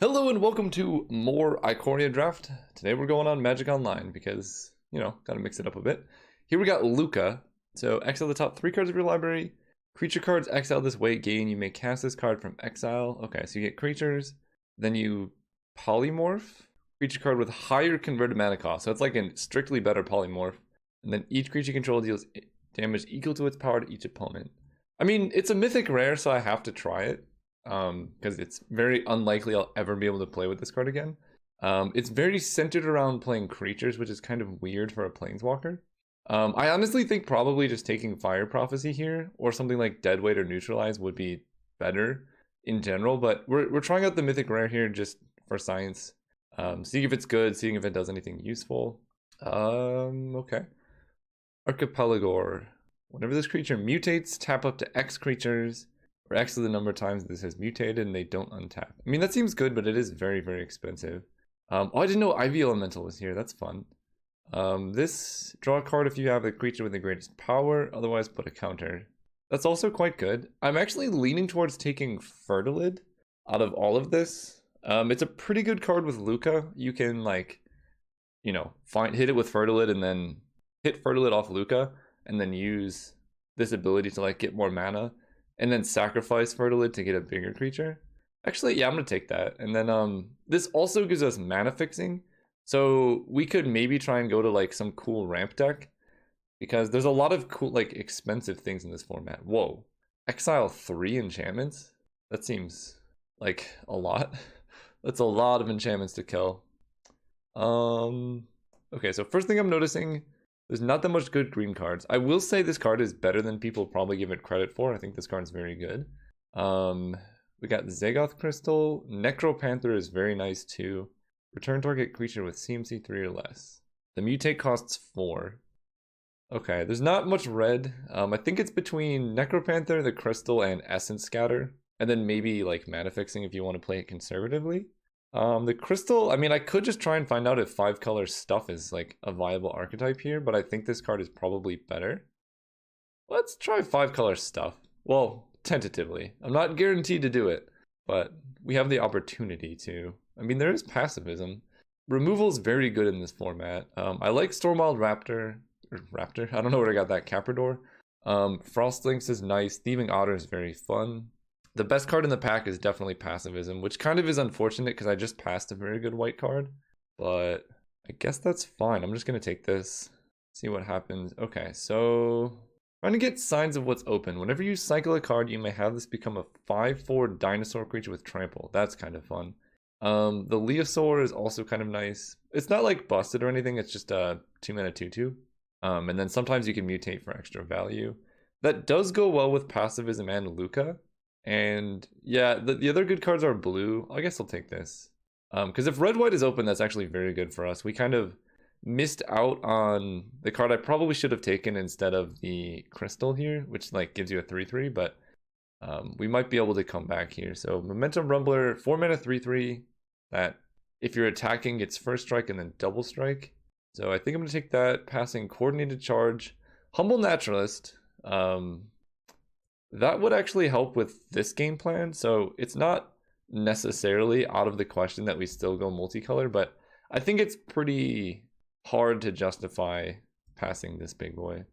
Hello and welcome to more Ikoria draft. Today we're going on Magic Online because, gotta mix it up a bit. Here we got Luca. So exile the top 3 cards of your library. Creature cards exile this way gain. You may cast this card from exile. Okay, so you get creatures. Then you polymorph. Creature card with higher converted mana cost. So it's like a strictly better polymorph. And then each creature you control deals damage equal to its power to each opponent. I mean, it's a mythic rare, so I have to try it. Because it's very unlikely I'll ever be able to play with this card again. It's very centered around playing creatures, which is kind of weird for a planeswalker. I honestly think probably just taking Fire Prophecy here, or something like Deadweight or Neutralize would be better in general, but we're trying out the Mythic Rare here just for science. Seeing if it's good, seeing if it does anything useful. Okay. Archipelagor. Whenever this creature mutates, tap up to X creatures, or X to the number of times this has mutated and they don't untap. I mean, that seems good, but it is very, very expensive. Oh, I didn't know Ivy Elemental was here. That's fun. This, draw a card if you have a creature with the greatest power, otherwise put a counter. That's also quite good. I'm actually leaning towards taking Fertilid out of all of this. It's a pretty good card with Luca. You can, like, hit it with Fertilid and then hit Fertilid off Luca and then use this ability to, like, get more mana. And then sacrifice Fertilid to get a bigger creature. Actually, yeah, I'm going to take that. And then this also gives us mana fixing. So we could maybe try and go to like some cool ramp deck. Because there's a lot of cool, like, expensive things in this format. Whoa. Exile 3 enchantments? That seems like a lot. That's a lot of enchantments to kill. Okay, so first thing I'm noticing, there's not that much good green cards. I will say this card is better than people probably give it credit for. I think this card's very good. We got Zagoth Crystal. Necropanther is very nice too. Return target creature with CMC 3 or less. The mutate costs 4. Okay, there's not much red. I think it's between Necropanther, the Crystal, and Essence Scatter. And then maybe like mana fixing if you want to play it conservatively. The crystal, I mean, I could just try and find out if 5-color stuff is like a viable archetype here, but I think this card is probably better. Let's try 5-color stuff. Well, tentatively. I'm not guaranteed to do it, but we have the opportunity to. I mean, there is passivism. Removal is very good in this format. I like Stormwild Raptor. I don't know where I got that. Caprador. Frostlinks is nice. Thieving Otter is very fun. The best card in the pack is definitely Passivism, which kind of is unfortunate because I just passed a very good white card. But I guess that's fine. I'm just going to take this, see what happens. Okay, so trying to get signs of what's open. Whenever you cycle a card, you may have this become a 5/4 dinosaur creature with trample. That's kind of fun. The Leosaur is also kind of nice. It's not like busted or anything. It's just a 2-mana 2/2. And then sometimes you can mutate for extra value. That does go well with Passivism and Luca. And yeah, the other good cards are blue. I guess I'll take this. Because if red-white is open, that's actually very good for us. We kind of missed out on the card I probably should have taken instead of the crystal here, which like gives you a 3/3, but we might be able to come back here. So Momentum Rumbler, 4-mana 3/3, that if you're attacking, gets first strike and then double strike. So I think I'm going to take that, passing Coordinated Charge. Humble Naturalist. That would actually help with this game plan, so it's not necessarily out of the question that we still go multicolor, but I think it's pretty hard to justify passing this big boy.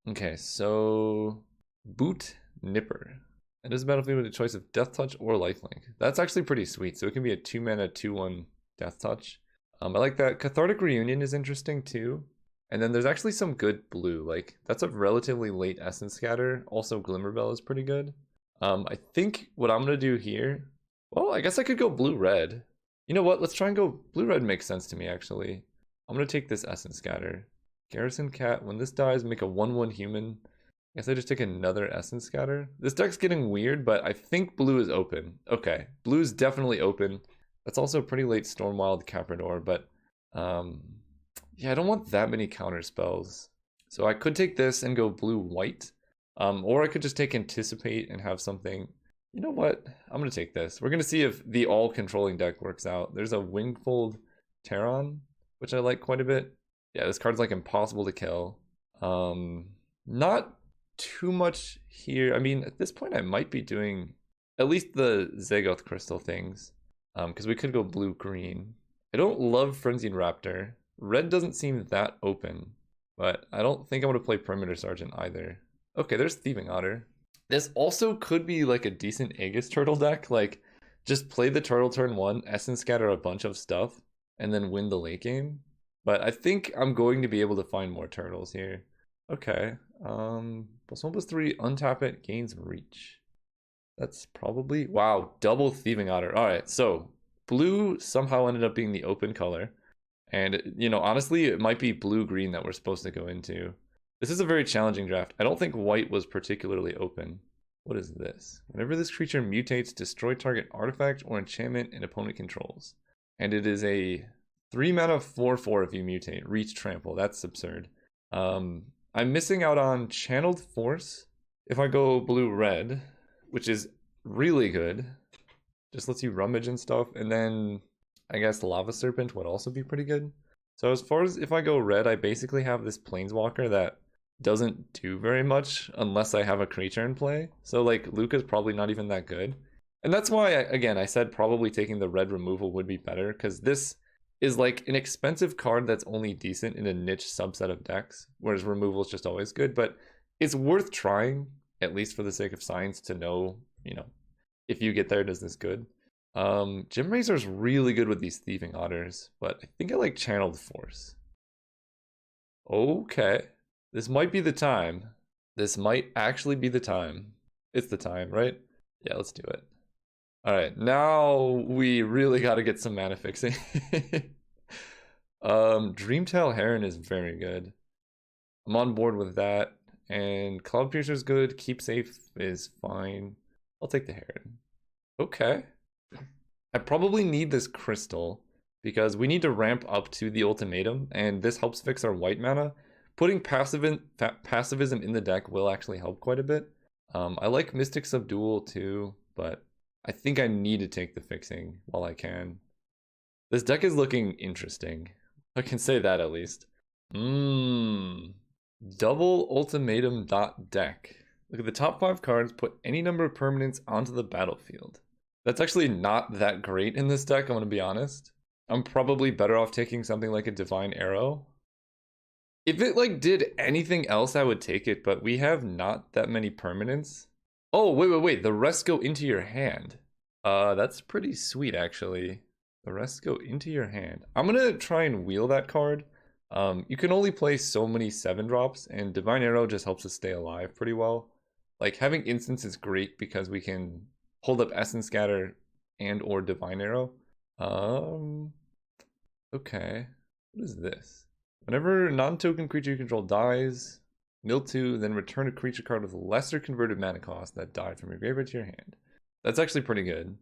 Okay, so Boot Nipper. It is a battlefield with a choice of Death Touch or Lifelink. That's actually pretty sweet, so it can be a 2-mana 2/1 Death Touch. I like that. Cathartic Reunion is interesting too. And then there's actually some good blue, like that's a relatively late Essence Scatter. Also Glimmerbell is pretty good. I think what I'm gonna do here, well, I guess I could go blue-red. You know what, let's try and go blue-red. Makes sense to me actually. I'm gonna take this Essence Scatter. Garrison Cat, when this dies, make a 1/1 human. I guess I just take another Essence Scatter. This deck's getting weird, but I think blue is open. Okay, blue is definitely open. That's also pretty late Stormwild Caprador, but yeah, I don't want that many counter spells. So I could take this and go blue-white. Or I could just take Anticipate and have something. You know what? I'm going to take this. We're going to see if the all-controlling deck works out. There's a Wingfold Terran, which I like quite a bit. Yeah, this card's like impossible to kill. Not too much here. I mean, at this point I might be doing at least the Zagoth Crystal things. Because we could go blue-green. I don't love Frenzied Raptor. Red doesn't seem that open, but I don't think I want to play Perimeter Sergeant either. Okay, there's Thieving Otter. This also could be like a decent Aegis Turtle deck. Like, just play the Turtle turn 1, Essence Scatter a bunch of stuff, and then win the late game. But I think I'm going to be able to find more turtles here. Okay. +1/+3, untap it, gains reach. That's probably... Wow, double Thieving Otter. Alright, so blue somehow ended up being the open color. And, you know, honestly, it might be blue-green that we're supposed to go into. This is a very challenging draft. I don't think white was particularly open. What is this? Whenever this creature mutates, destroy target artifact or enchantment an opponent controls. And it is a 3-mana 4/4 if you mutate. Reach trample. That's absurd. I'm missing out on Channeled Force if I go blue-red, which is really good. Just lets you rummage and stuff. And then I guess Lava Serpent would also be pretty good. So as far as if I go red, I basically have this Planeswalker that doesn't do very much unless I have a creature in play. So like Luca's probably not even that good. And that's why, again, I said probably taking the red removal would be better, because this is like an expensive card that's only decent in a niche subset of decks, whereas removal is just always good. But it's worth trying, at least for the sake of science, to know, you know, if you get there, does this good? Gem Razor's really good with these Thieving Otters, but I think I like Channeled Force. Okay. This might be the time. This might actually be the time. It's the time, right? Yeah, let's do it. Alright, now we really gotta get some mana fixing. Dreamtail Heron is very good. I'm on board with that. And Cloud Piercer is good. Keep Safe is fine. I'll take the Heron. Okay. I probably need this crystal because we need to ramp up to the ultimatum, and this helps fix our white mana. Putting passivism in the deck will actually help quite a bit. I like Mystic Subdual too, but I think I need to take the fixing while I can. This deck is looking interesting. I can say that at least. Double ultimatum deck. Look at the top 5 cards, put any number of permanents onto the battlefield. That's actually not that great in this deck, I'm gonna be honest. I'm probably better off taking something like a Divine Arrow. If it like did anything else, I would take it, but we have not that many permanents. Oh, wait, the rest go into your hand. That's pretty sweet actually. The rest go into your hand. I'm gonna try and wheel that card. You can only play so many 7-drops, and Divine Arrow just helps us stay alive pretty well. Like, having instants is great because we can hold up Essence Scatter and or Divine Arrow. Okay. What is this? Whenever non-token creature you control dies, mill 2, then return a creature card with lesser converted mana cost that died from your graveyard to your hand. That's actually pretty good.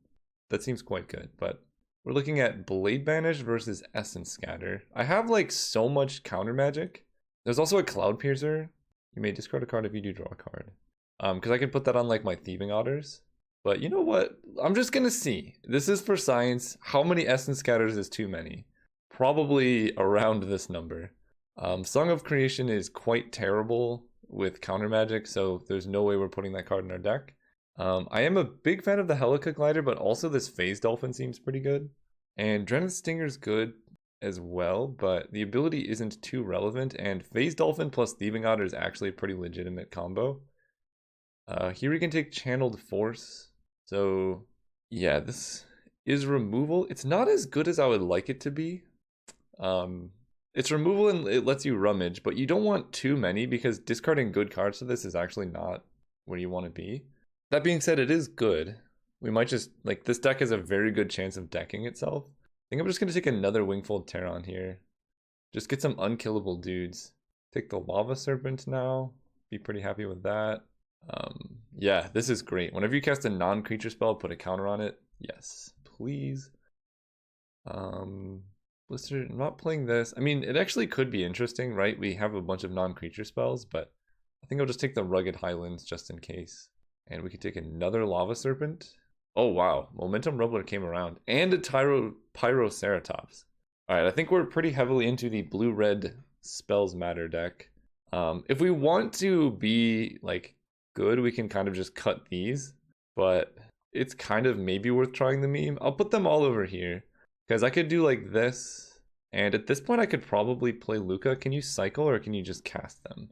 That seems quite good, but we're looking at Blade Banish versus Essence Scatter. I have like so much counter magic. There's also a Cloud Piercer. You may discard a card if you do draw a card. Because I can put that on like my Thieving Otters. But you know what? I'm just gonna see. This is for science. How many Essence Scatters is too many? Probably around this number. Song of Creation is quite terrible with counter magic, so there's no way we're putting that card in our deck. I am a big fan of the Helica Glider, but also this Phase Dolphin seems pretty good. And Drenith Stinger's good as well, but the ability isn't too relevant, and Phase Dolphin plus Thieving Otter is actually a pretty legitimate combo. Here we can take Channeled Force. So yeah, this is removal. It's not as good as I would like it to be. It's removal and it lets you rummage, but you don't want too many because discarding good cards to this is actually not where you want to be. That being said, it is good. We might just, like, this deck has a very good chance of decking itself. I think I'm just going to take another Wingfold Terran here. Just get some unkillable dudes. Take the Lava Serpent now. Be pretty happy with that. Yeah, this is great. Whenever you cast a non-creature spell, put a counter on it. Yes, please. Blister, I'm not playing this. I mean, it actually could be interesting, right? We have a bunch of non-creature spells, but I think I'll just take the Rugged Highlands just in case. And we could take another Lava Serpent. Oh, wow. Momentum Rumbler came around. And a Pyroceratops. Alright, I think we're pretty heavily into the blue-red Spells Matter deck. If we want to be, like, good, we can kind of just cut these. But it's kind of maybe worth trying the meme. I'll put them all over here because I could do like this. And at this point, I could probably play Luca. Can you cycle or can you just cast them?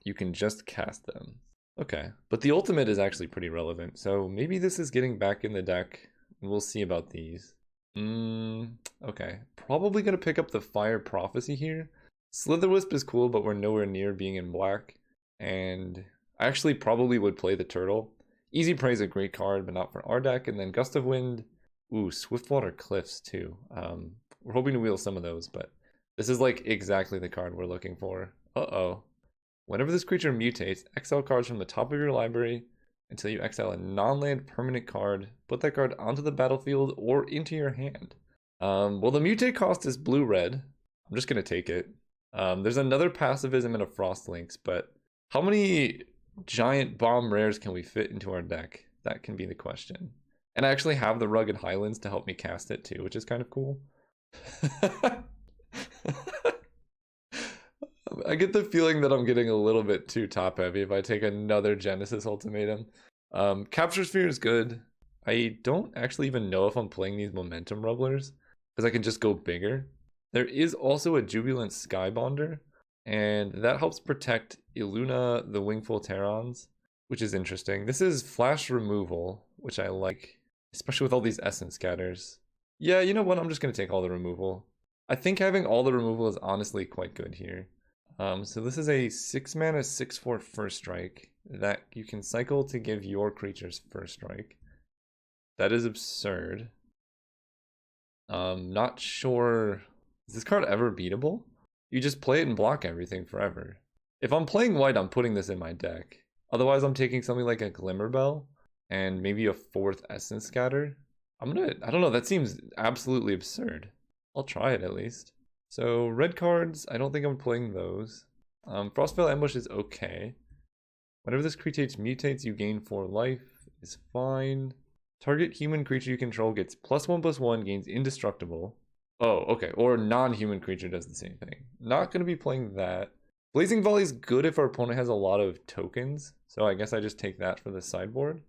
You can just cast them. Okay, but the ultimate is actually pretty relevant. So maybe this is getting back in the deck. We'll see about these. Okay, probably gonna pick up the Fire Prophecy here. Slitherwisp is cool, but we're nowhere near being in black. And I actually probably would play the Turtle. Easy Prey is a great card, but not for our deck. And then Gust of Wind. Ooh, Swiftwater Cliffs too. We're hoping to wheel some of those, but this is like exactly the card we're looking for. Uh-oh. Whenever this creature mutates, exile cards from the top of your library until you exile a non-land permanent card. Put that card onto the battlefield or into your hand. Well, the mutate cost is blue-red. I'm just going to take it. There's another Passivism and a Frost Links, but how many giant bomb rares can we fit into our deck? That can be the question. And I actually have the Rugged Highlands to help me cast it too, which is kind of cool. I get the feeling that I'm getting a little bit too top heavy if I take another Genesis Ultimatum. Capture Sphere is good. I don't actually even know if I'm playing these Momentum Rubblers because I can just go bigger. There is also a Jubilant Skybonder, and that helps protect Illuna, the Wingful Terrans, which is interesting. This is Flash Removal, which I like, especially with all these Essence Scatters. Yeah, you know what? I'm just going to take all the removal. I think having all the removal is honestly quite good here. So this is a 6-mana 6/4 first strike that you can cycle to give your creatures first strike. That is absurd. Not sure. Is this card ever beatable? You just play it and block everything forever. If I'm playing white, I'm putting this in my deck. Otherwise, I'm taking something like a Glimmerbell and maybe a 4th Essence Scatter. I don't know, that seems absolutely absurd. I'll try it at least. So red cards, I don't think I'm playing those. Frostveil Ambush is okay. Whenever this creature mutates, you gain 4 life, is fine. Target human creature you control gets +1/+1, gains indestructible. Oh, okay, or non-human creature does the same thing. Not going to be playing that. Blazing Volley is good if our opponent has a lot of tokens, so I guess I just take that for the sideboard.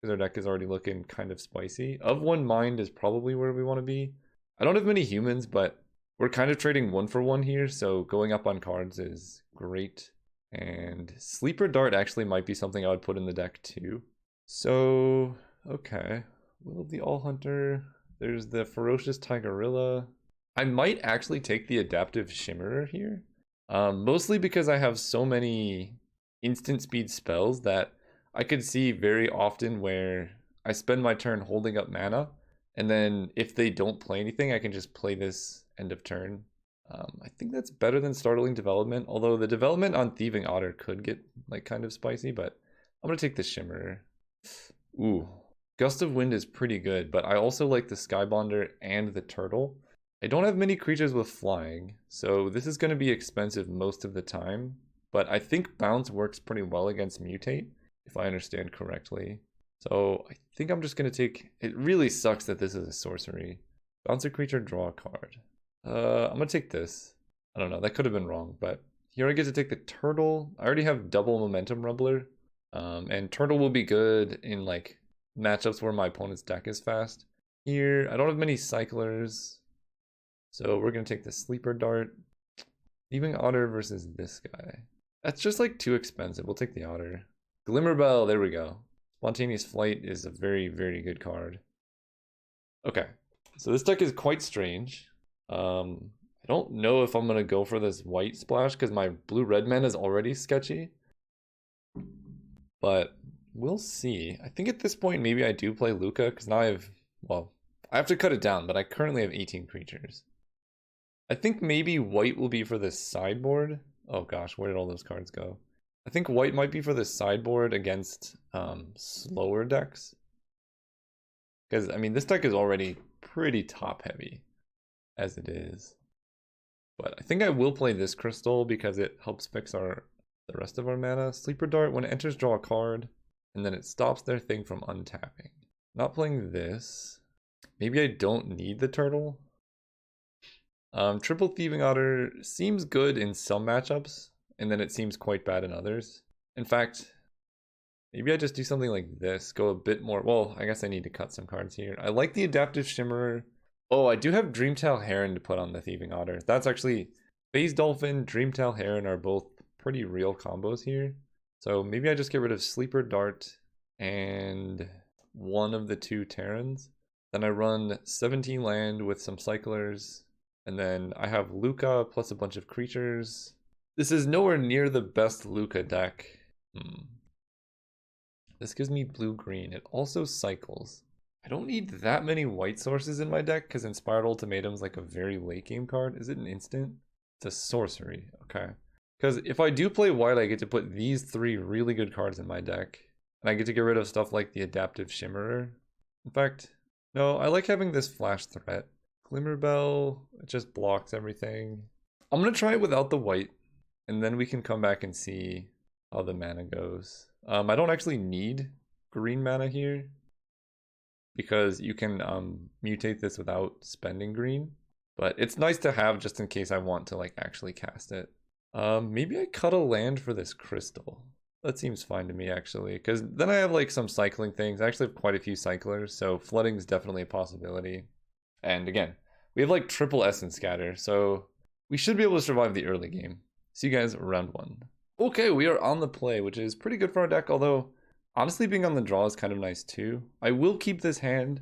Because our deck is already looking kind of spicy. Of One Mind is probably where we want to be. I don't have many humans, but we're kind of trading 1-for-1 here, so going up on cards is great. And Sleeper Dart actually might be something I would put in the deck too. So, okay. Will of the All Hunter. There's the Ferocious Tigerilla. I might actually take the Adaptive Shimmerer here. Mostly because I have so many instant speed spells that I could see very often where I spend my turn holding up mana, and then if they don't play anything, I can just play this end of turn. I think that's better than Startling Development, although the development on Thieving Otter could get like kind of spicy, but I'm gonna take the Shimmerer. Ooh, Gust of Wind is pretty good, but I also like the Skybonder and the Turtle. I don't have many creatures with flying, so this is going to be expensive most of the time, but I think Bounce works pretty well against Mutate, if I understand correctly. So I think I'm just going to take... It really sucks that this is a sorcery. Bounce a creature, draw a card. I'm going to take this. I don't know, that could have been wrong, but here I get to take the Turtle. I already have double Momentum Rumbler, and Turtle will be good in like matchups where my opponent's deck is fast. Here, I don't have many Cyclers, so we're going to take the Sleeper Dart. Thieving Otter versus this guy. That's just like too expensive. We'll take the Otter. Glimmerbell, there we go. Spontaneous Flight is a very, very good card. Okay, so this deck is quite strange. I don't know if I'm going to go for this white splash because my blue-red mana is already sketchy. But we'll see. I think at this point maybe I do play Luca because now I have, well, I have to cut it down, but I currently have 18 creatures. I think maybe white will be for the sideboard. Oh gosh, where did all those cards go? I think white might be for the sideboard against slower decks. Because, I mean, this deck is already pretty top heavy as it is. But I think I will play this crystal because it helps fix the rest of our mana. Sleeper Dart, when it enters, draw a card, and then it stops their thing from untapping. Not playing this. Maybe I don't need the Turtle. Triple Thieving Otter seems good in some matchups, and then it seems quite bad in others. In fact, Maybe I just do something like this, go a bit more. Well, I guess I need to cut some cards here. I like the Adaptive Shimmerer. Oh, I do have Dreamtail Heron to put on the Thieving Otter. That's actually, Phase Dolphin, Dreamtail Heron are both pretty real combos here. So maybe I just get rid of Sleeper Dart and one of the two Terrans. Then I run 17 land with some cyclers. And then I have Luca plus a bunch of creatures. This is nowhere near the best Luca deck. This gives me blue-green. It also cycles. I don't need that many white sources in my deck because Inspired Ultimatum's like a very late game card. Is it an instant? It's a sorcery. Okay. Because if I do play white, I get to put these 3 really good cards in my deck. And I get to get rid of stuff like the Adaptive Shimmerer. In fact, no, I like having this Flash Threat. Glimmerbell, it just blocks everything. I'm going to try it without the white. And then we can come back and see how the mana goes. I don't actually need green mana here because you can mutate this without spending green, but it's nice to have just in case I want to like actually cast it. Maybe I cut a land for this crystal. That seems fine to me actually, because then I have like some cycling things. I actually have quite a few cyclers, so flooding is definitely a possibility. And again, we have like triple Essence Scatter, so we should be able to survive the early game. See you guys round 1. Okay, we are on the play, which is pretty good for our deck, although honestly being on the draw is kind of nice too. I will keep this hand.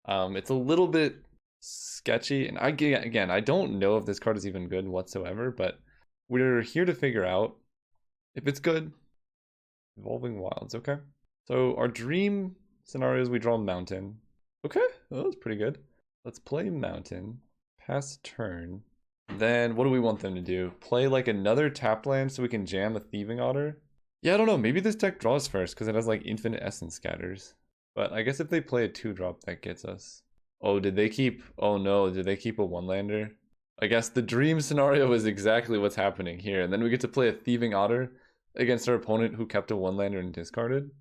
It's a little bit sketchy, and again, I don't know if this card is even good whatsoever, but we're here to figure out if it's good. Evolving Wilds, okay. So our dream scenario is we draw Mountain. Okay, well, that's pretty good. Let's play Mountain, pass turn. Then what do we want them to do? Play like another tap land so we can jam a Thieving Otter? Yeah, I don't know. Maybe this deck draws first because it has like infinite Essence Scatters. But I guess if they play a 2-drop, that gets us. Oh, did they keep... Oh no, did they keep a 1-lander? I guess the dream scenario is exactly what's happening here. And then we get to play a Thieving Otter against our opponent who kept a 1-lander and discarded.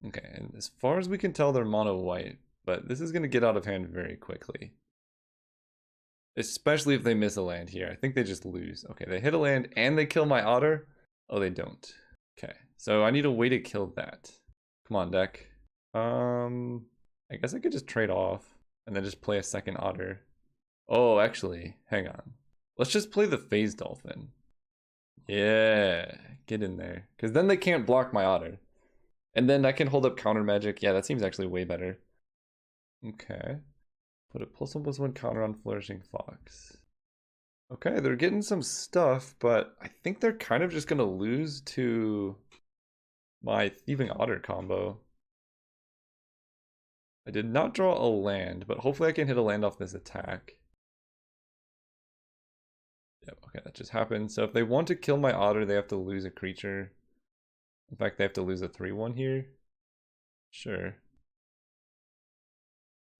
Okay, and as far as we can tell, they're mono white. But this is going to get out of hand very quickly. Especially if they miss a land here. I think they just lose. Okay, they hit a land and they kill my otter. Oh, they don't. Okay, so I need a way to kill that. Come on, deck. I guess I could just trade off and then just play a second otter. Oh, actually, hang on. Let's just play the Phase Dolphin. Yeah, get in there. Because then they can't block my otter. And then I can hold up counter magic. Yeah, that seems actually way better. Okay. Put a +1/+1 counter on Flourishing Fox. Okay, they're getting some stuff, but I think they're kind of just going to lose to my Thieving Otter combo. I did not draw a land, but hopefully I can hit a land off this attack. Yep, okay, that just happened. So if they want to kill my otter, they have to lose a creature. In fact, they have to lose a 3/1 here. Sure.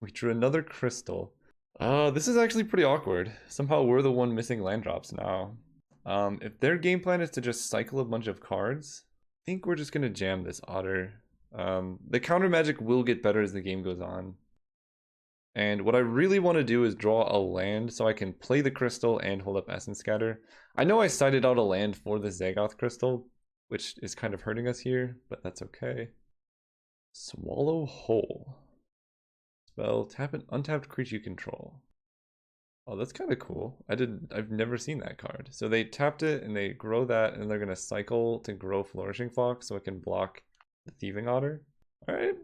We drew another crystal. This is actually pretty awkward. Somehow we're the one missing land drops now. If their game plan is to just cycle a bunch of cards, I think we're just gonna jam this otter. The counter magic will get better as the game goes on. And what I really want to do is draw a land so I can play the crystal and hold up Essence Scatter. I know I cited out a land for the Zagoth crystal, which is kind of hurting us here, but that's okay. Swallow Whole. Spell, tap an untapped creature you control. Oh, that's kind of cool. I've never seen that card. So they tapped it and they grow that and they're gonna cycle to grow Flourishing Fox so it can block the Thieving Otter. Alright.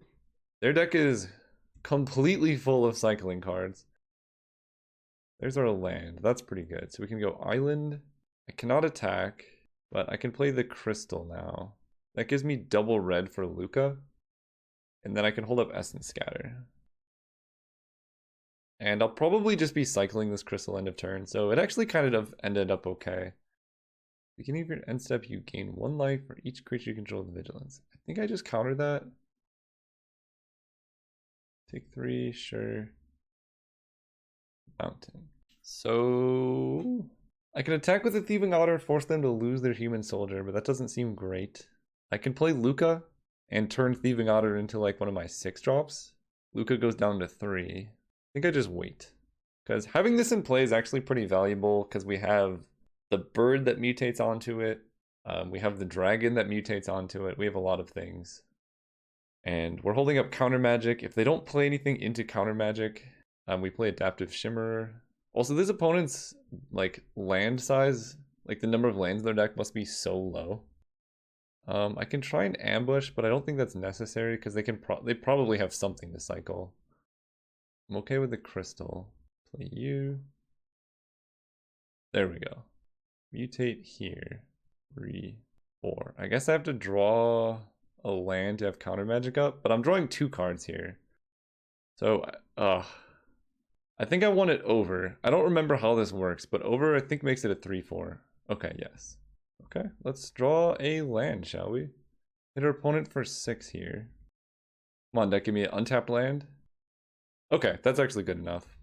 Their deck is completely full of cycling cards. There's our land. That's pretty good. So we can go Island. I cannot attack, but I can play the Crystal now. That gives me double red for Luca. And then I can hold up Essence Scatter. And I'll probably just be cycling this crystal end of turn, so it actually kind of ended up okay. Beginning of your end step, you gain 1 life for each creature you control with vigilance. I think I just countered that. Take 3, sure. Mountain. So I can attack with a Thieving Otter, force them to lose their human soldier, but that doesn't seem great. I can play Luca and turn Thieving Otter into like one of my 6-drops. Luca goes down to 3. I think I just wait. Because having this in play is actually pretty valuable because we have the bird that mutates onto it. We have the dragon that mutates onto it. We have a lot of things. And we're holding up counter magic. If they don't play anything into counter magic, we play adaptive shimmer. Also, this opponent's like land size, like the number of lands in their deck must be so low. I can try and ambush, but I don't think that's necessary because they probably have something to cycle. I'm okay with the crystal. Play you. There we go. Mutate here. 3, 4. I guess I have to draw a land to have counter magic up, but I'm drawing 2 cards here. So, I think I want it over. I don't remember how this works, but over I think makes it a 3-4. Okay, yes. Okay, let's draw a land, shall we? Hit our opponent for 6 here. Come on, deck, give me an untapped land. Okay, that's actually good enough.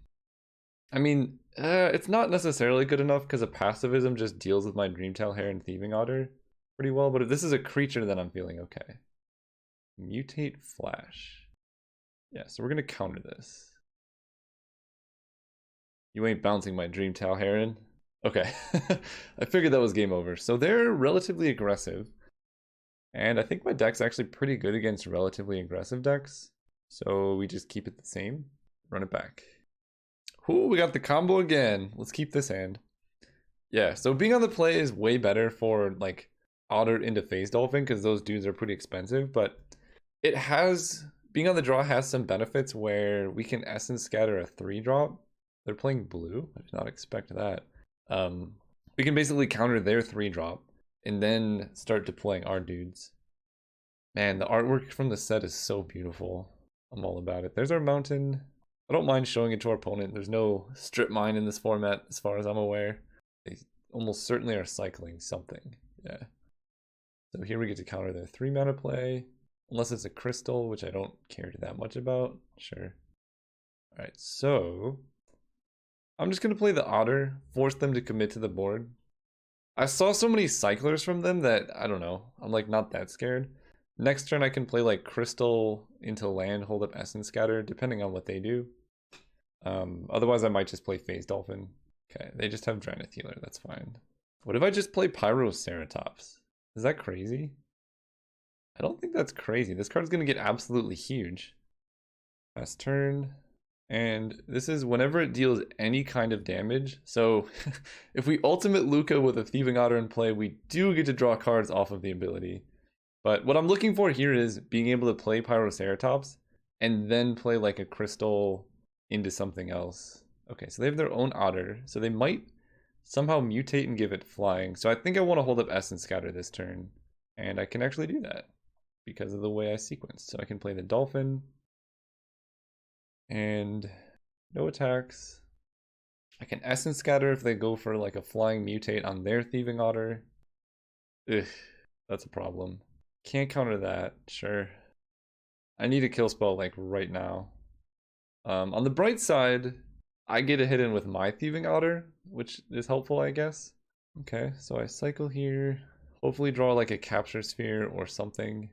I mean, it's not necessarily good enough because a passivism just deals with my Dreamtail Hare and Thieving Otter pretty well, but if this is a creature, then I'm feeling okay. Mutate Flash. Yeah, so we're going to counter this. You ain't bouncing my Dreamtail Heron. Okay, I figured that was game over. So they're relatively aggressive. And I think my deck's actually pretty good against relatively aggressive decks. So we just keep it the same. Run it back. Ooh, we got the combo again. Let's keep this hand. Yeah, so being on the play is way better for like Otter into Phase Dolphin because those dudes are pretty expensive, but it has, being on the draw has some benefits where we can Essence Scatter a 3-drop. They're playing blue. I did not expect that. We can basically counter their 3-drop and then start deploying our dudes. Man, the artwork from the set is so beautiful. I'm all about it. There's our mountain. I don't mind showing it to our opponent. There's no strip mine in this format as far as I'm aware. They almost certainly are cycling something. Yeah. So here we get to counter their 3-mana play. Unless it's a crystal, which I don't care that much about. Sure. Alright, so I'm just going to play the Otter, force them to commit to the board. I saw so many cyclers from them that, I don't know, I'm like not that scared. Next turn I can play like Crystal into land, hold up Essence Scatter, depending on what they do. Otherwise I might just play Phase Dolphin. Okay, they just have Drannith Healer, that's fine. What if I just play Pyroceratops? Is that crazy? I don't think that's crazy. This card's gonna get absolutely huge. Last turn. And this is whenever it deals any kind of damage. So if we ultimate Luca with a Thieving Otter in play, we do get to draw cards off of the ability. But what I'm looking for here is being able to play Pyroceratops and then play like a crystal into something else. Okay, so they have their own Otter. So they might somehow mutate and give it flying. So I think I want to hold up Essence Scatter this turn. And I can actually do that because of the way I sequence. So I can play the Dolphin. And no attacks. I can Essence Scatter if they go for like a flying mutate on their Thieving Otter. Ugh, that's a problem. Can't counter that, sure. I need a kill spell like right now. On the bright side, I get a hit in with my Thieving Otter, which is helpful, I guess. Okay, so I cycle here. Hopefully draw like a Capture Sphere or something.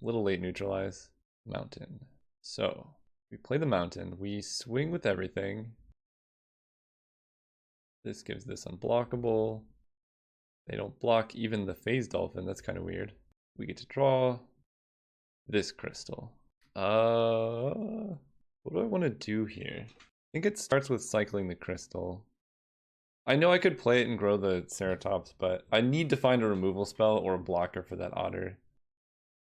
Little late neutralize. Mountain. So we play the mountain. We swing with everything. This gives this unblockable. They don't block even the Phase Dolphin. That's kind of weird. We get to draw this crystal. What do I want to do here? I think it starts with cycling the crystal. I know I could play it and grow the Ceratops, but I need to find a removal spell or a blocker for that Otter.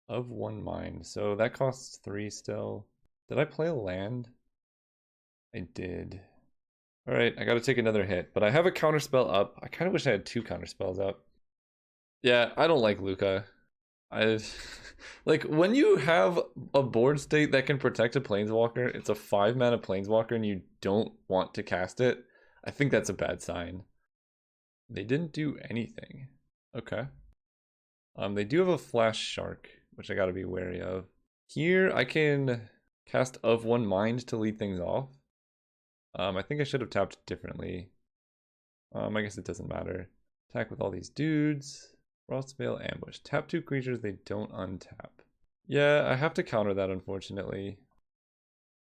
Of 1 mind. So that costs 3 still. Did I play a land? I did. Alright, I gotta take another hit. But I have a counterspell up. I kind of wish I had 2 counterspells up. Yeah, I don't like Luca. Like, when you have a board state that can protect a Planeswalker, it's a 5-mana Planeswalker and you don't want to cast it, I think that's a bad sign. They didn't do anything. Okay. They do have a Flash Shark, which I gotta be wary of. Here, I can cast Of 1 Mind to lead things off. I think I should have tapped differently. I guess it doesn't matter. Attack with all these dudes. Frostveil Ambush. Tap 2 creatures, they don't untap. Yeah, I have to counter that, unfortunately.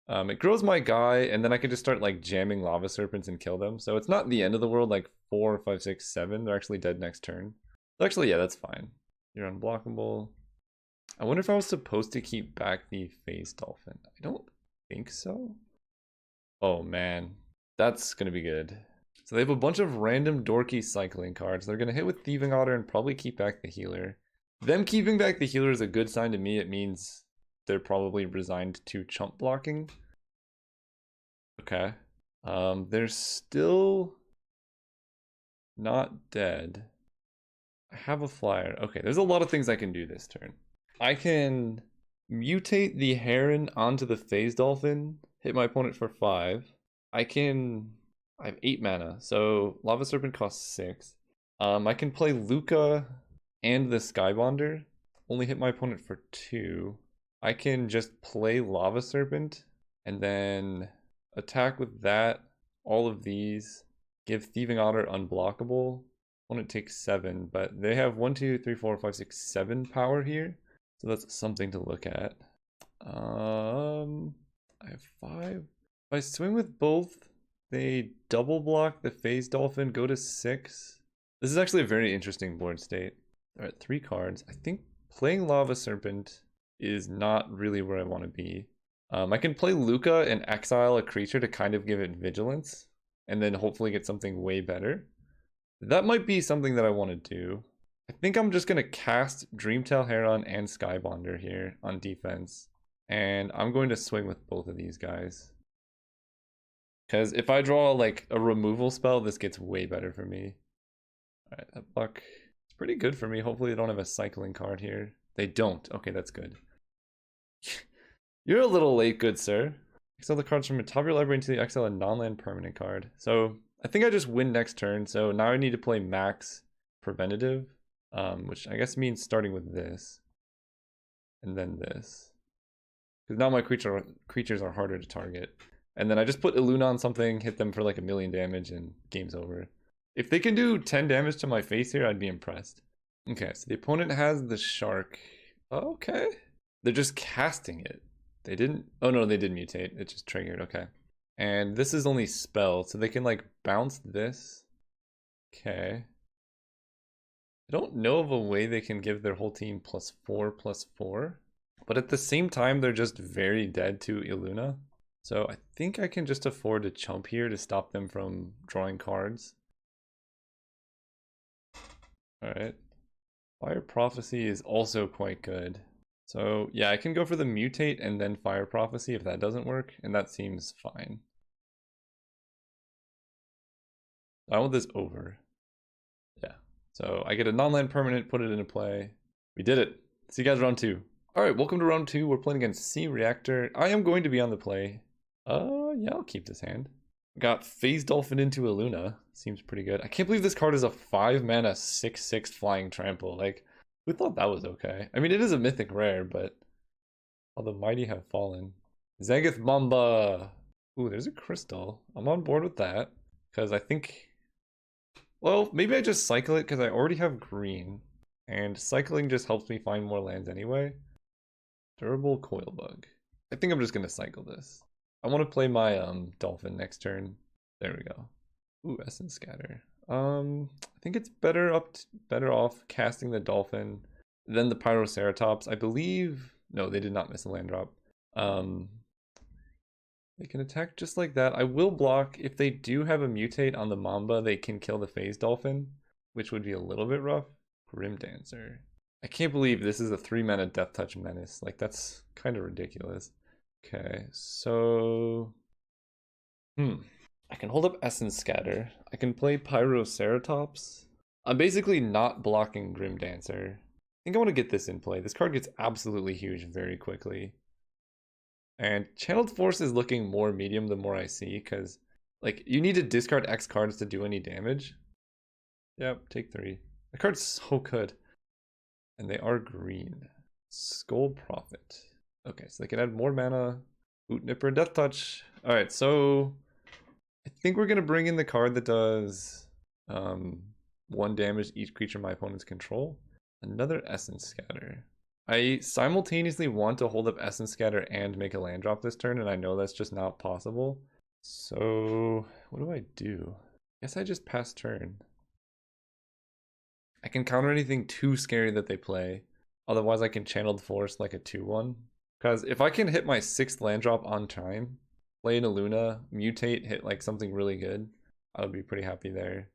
It grows my guy, and then I can just start like jamming Lava Serpents and kill them. So it's not the end of the world, like 4, 5, 6, 7. They're actually dead next turn. Actually, yeah, that's fine. You're unblockable. I wonder if I was supposed to keep back the phase dolphin. I don't think so. Oh man, that's gonna be good. So they have a bunch of random dorky cycling cards. They're gonna hit with Thieving Otter and probably keep back the healer. Them keeping back the healer is a good sign to me. It means they're probably resigned to chump blocking. Okay. They're still not dead. I have a flyer. Okay, there's a lot of things I can do this turn. I can mutate the Heron onto the Phase Dolphin, hit my opponent for 5. I have 8 mana, so Lava Serpent costs 6. I can play Luca and the Skybonder, only hit my opponent for 2. I can just play Lava Serpent and then attack with that, all of these, give Thieving Otter unblockable. Opponent takes 7, but they have 1, 2, 3, 4, 5, 6, 7 power here. So that's something to look at. I have 5. If I swing with both, they double block the Phase Dolphin, go to 6. This is actually a very interesting board state. They're at 3 cards. I think playing Lava Serpent is not really where I want to be. I can play Luca and exile a creature to kind of give it vigilance, and then hopefully get something way better. That might be something that I want to do. I think I'm just going to cast Dreamtail Heron and Skybonder here on defense. And I'm going to swing with both of these guys. Because if I draw like a removal spell, this gets way better for me. Alright, that buck is pretty good for me. Hopefully they don't have a cycling card here. They don't. Okay, that's good. You're a little late, good sir. Exile the cards from the top of your library into the exile a non-land permanent card. So I think I just win next turn. So now I need to play max preventative, which I guess means starting with this and then this. Because now my creatures are harder to target. And then I just put Illuna on something, hit them for like 1,000,000 damage, and game's over. If they can do 10 damage to my face here, I'd be impressed. Okay, so the opponent has the shark. Okay. They're just casting it. They didn't... Oh no, they did mutate. It just triggered, okay. And this is only spell, so they can like bounce this. Okay. I don't know of a way they can give their whole team +4/+4. But at the same time, they're just very dead to Illuna. So I think I can just afford to chump here to stop them from drawing cards. Alright. Fire Prophecy is also quite good. So yeah, I can go for the mutate and then Fire Prophecy if that doesn't work, and that seems fine. I want this over. Yeah. So I get a non-land permanent, put it into play. We did it. See you guys round 2. Alright, welcome to round 2. We're playing against Sea Reactor. I am going to be on the play. Yeah, I'll keep this hand. Got Phase Dolphin into Illuna. Seems pretty good. I can't believe this card is a 5 mana 6/6 flying trample. Like, who thought that was okay? I mean, it is a mythic rare, but all the mighty have fallen. Zagith Mamba. Ooh, there's a crystal. I'm on board with that. Because I think... Well, maybe I just cycle it because I already have green. And cycling just helps me find more lands anyway. Durable Coilbug. I think I'm just going to cycle this. I want to play my Dolphin next turn. There we go. Ooh, Essence Scatter. I think it's better off casting the Dolphin than the Pyroceratops. I believe... No, they did not miss a land drop. They can attack just like that. I will block. If they do have a mutate on the Mamba, they can kill the Phase Dolphin, which would be a little bit rough. Grim Dancer. I can't believe this is a 3-mana Death Touch Menace. Like, that's kind of ridiculous. Okay, so... I can hold up Essence Scatter. I can play Pyroceratops. I'm basically not blocking Grim Dancer. I think I want to get this in play. This card gets absolutely huge very quickly. And Channeled Force is looking more medium the more I see, because, like, you need to discard X cards to do any damage. Yep, take 3. The card's so good. And they are green. Skull Prophet. Okay, so they can add more mana. Boot Nipper, Death Touch. Alright, so I think we're going to bring in the card that does 1 damage each creature my opponents control. Another Essence Scatter. I simultaneously want to hold up Essence Scatter and make a land drop this turn, and I know that's just not possible. So what do? I guess I just pass turn. I can counter anything too scary that they play. Otherwise, I can Channeled Force like a 2-1. Because if I can hit my 6th land drop on time, play in a Luna, mutate, hit like something really good, I would be pretty happy there.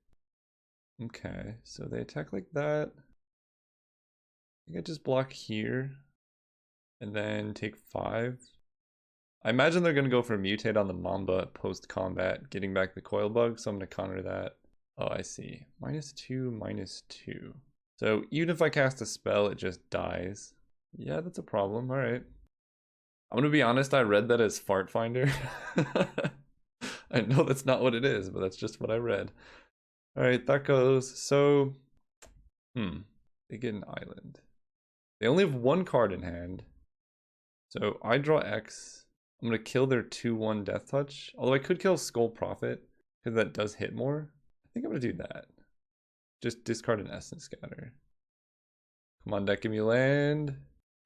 Okay, so they attack like that. I think I just block here and then take 5. I imagine they're going to go for mutate on the Mamba post-combat, getting back the coil bug, so I'm going to counter that. Oh, I see. -2, -2. So even if I cast a spell, it just dies. Yeah, that's a problem. All right. I'm going to be honest, I read that as Fart Finder. I know that's not what it is, but that's just what I read. All right, that goes. So, they get an island. They only have 1 card in hand. So I draw X. I'm going to kill their 2/1 Death Touch. Although I could kill Skull Prophet, because that does hit more. I think I'm going to do that. Just discard an Essence Scatter. Come on, deck, give me land.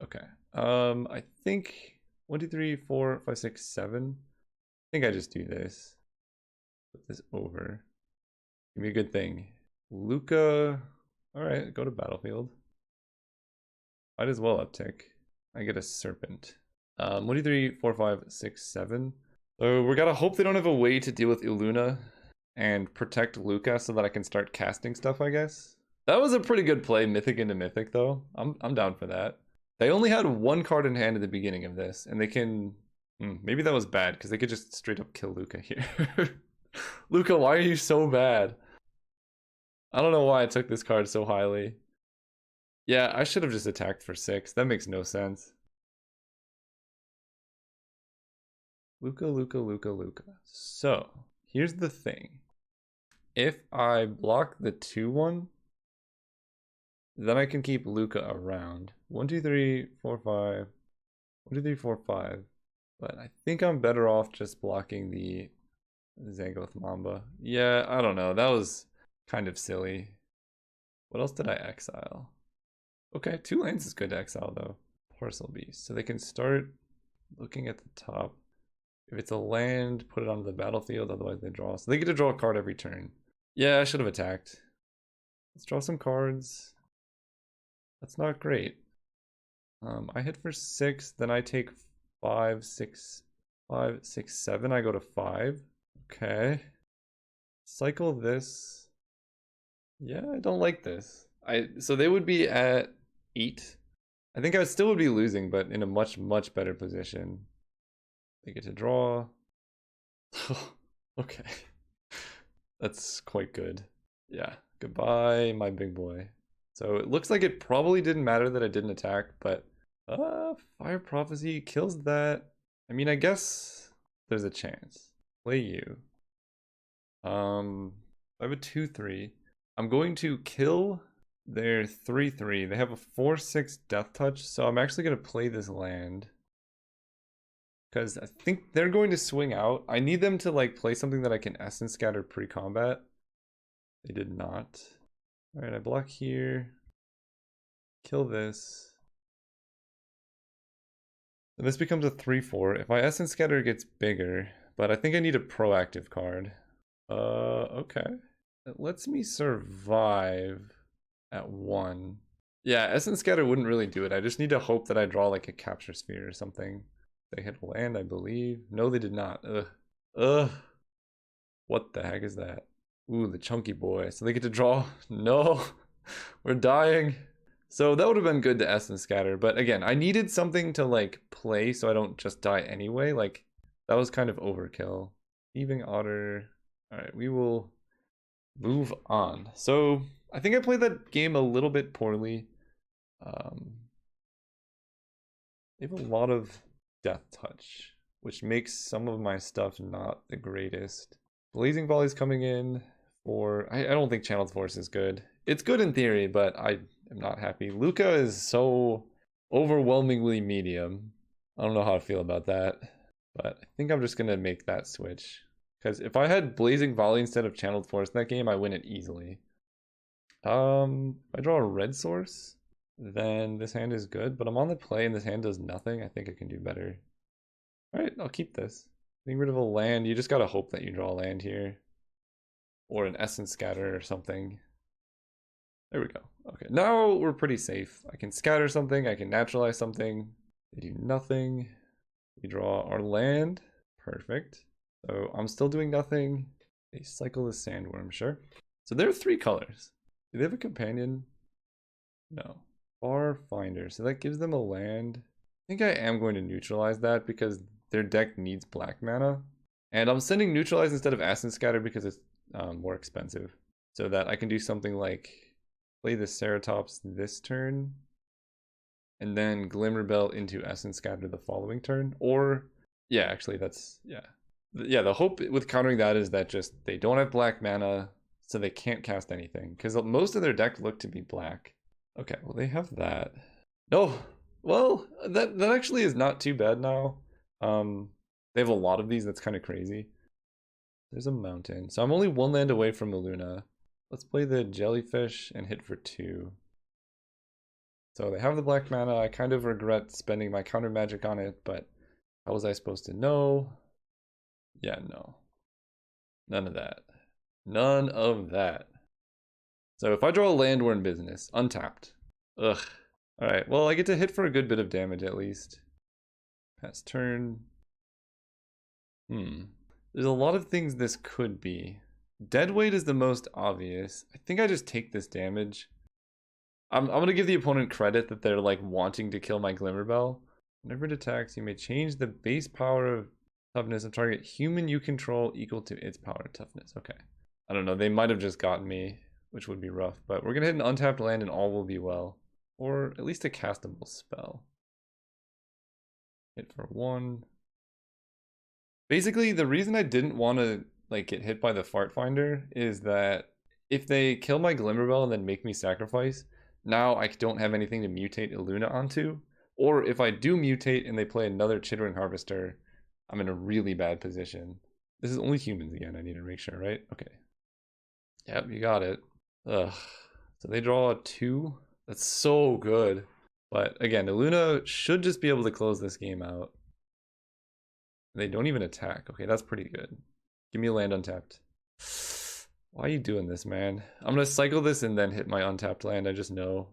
Okay. I think 1, 2, 3, 4, 5, 6, 7. I think I just do this. Put this over. Give me a good thing. Luca. Alright, go to battlefield. Might as well uptick. I get a Serpent. 1, 2, 3, 4, 5, 6, 7. So we gotta hope they don't have a way to deal with Iluna and protect Luca so that I can start casting stuff, I guess. That was a pretty good play, Mythic into Mythic, though. I'm down for that. They only had 1 card in hand at the beginning of this, and they can... maybe that was bad, because they could just straight up kill Luca here. Luca, why are you so bad? I don't know why I took this card so highly. Yeah, I should have just attacked for 6. That makes no sense. Luca, Luca, Luca, Luca. So, here's the thing. If I block the 2/1, then I can keep Luca around. 1, 2, 3, 4, 5. 1, 2, 3, 4, 5. But I think I'm better off just blocking the Zangoth Mamba. Yeah, I don't know. That was kind of silly. What else did I exile? Okay, 2 lands is good to exile though. Parcel Beast. So they can start looking at the top. If it's a land, put it onto the battlefield, otherwise they draw. So they get to draw a card every turn. Yeah, I should have attacked. Let's draw some cards. That's not great. I hit for 6, then I take 5, 6, 5, 6, 7. I go to 5. Okay. Cycle this. Yeah, I don't like this. So they would be at 8. I think I still would be losing, but in a much, much better position. They get to draw. Okay. That's quite good. Yeah. Goodbye, my big boy. So it looks like it probably didn't matter that I didn't attack, but Fire Prophecy kills that. I mean, I guess there's a chance. Play you. I have a 2/3. I'm going to kill their 3/3. They have a 4/6 Death Touch, so I'm actually going to play this land. Because I think they're going to swing out. I need them to like play something that I can Essence Scatter pre-combat. They did not. Alright, I block here. Kill this. And this becomes a 3/4. If my Essence Scatter gets bigger, but I think I need a proactive card. Okay. It lets me survive at 1. Yeah, Essence Scatter wouldn't really do it. I just need to hope that I draw like a Capture Sphere or something. They hit land, I believe. No, they did not. Ugh. What the heck is that? Ooh, the chunky boy. So they get to draw? No. We're dying. So that would have been good to Essence Scatter. But again, I needed something to like play so I don't just die anyway. Like, that was kind of overkill. Thieving Otter. Alright, we will move on. So I think I played that game a little bit poorly. They have a lot of Death Touch, which makes some of my stuff not the greatest. Blazing Volley's coming in for... I don't think Channeled Force is good. It's good in theory, but I am not happy. Luca is so overwhelmingly medium. I don't know how I feel about that, but I think I'm just going to make that switch. Because if I had Blazing Volley instead of Channeled Force in that game, I win it easily. If I draw a red source, then this hand is good, but I'm on the play and this hand does nothing. I think I can do better. Alright, I'll keep this. Getting rid of a land, you just gotta hope that you draw a land here. Or an Essence Scatter or something. There we go. Okay, now we're pretty safe. I can scatter something, I can naturalize something. They do nothing. We draw our land. Perfect. So I'm still doing nothing. They cycle the sandworm, sure. So there are 3 colors. Do they have a companion? No. Far Finder. So that gives them a land. I think I am going to neutralize that because their deck needs black mana. And I'm sending neutralize instead of Acid Scatter because it's more expensive. So that I can do something like play the Ceratops this turn, and then Glimmerbell into Essence Scatter the following turn. Or, yeah, actually that's, yeah. Yeah, the hope with countering that is that just they don't have black mana, so they can't cast anything. Because most of their deck look to be black. Okay, well they have that. No, well, that actually is not too bad now. They have a lot of these, that's kind of crazy. There's a mountain. So I'm only 1 land away from a Luna. Let's play the jellyfish and hit for 2. So they have the black mana. I kind of regret spending my counter magic on it, but how was I supposed to know? Yeah, no. None of that. None of that. So if I draw a land, we're in business. Untapped. Ugh. Alright, well I get to hit for a good bit of damage at least. Pass turn. There's a lot of things this could be. Deadweight is the most obvious. I think I just take this damage. I'm gonna give the opponent credit that they're like wanting to kill my Glimmerbell. Whenever it attacks, you may change the base power of toughness of target human you control equal to its power of toughness. Okay. I don't know, they might have just gotten me, which would be rough, but we're gonna hit an untapped land and all will be well. Or at least a castable spell. Hit for 1. Basically, the reason I didn't want to like get hit by the Fart Finder is that if they kill my Glimmerbell and then make me sacrifice, now I don't have anything to mutate Illuna onto. Or if I do mutate and they play another Chittering Harvester, I'm in a really bad position. This is only humans again, I need to make sure, right? Okay. Yep, you got it. Ugh. So they draw a 2. That's so good. But again, Illuna should just be able to close this game out. They don't even attack. Okay, that's pretty good. Give me a land untapped. Why are you doing this, man? I'm gonna cycle this and then hit my untapped land. I just know.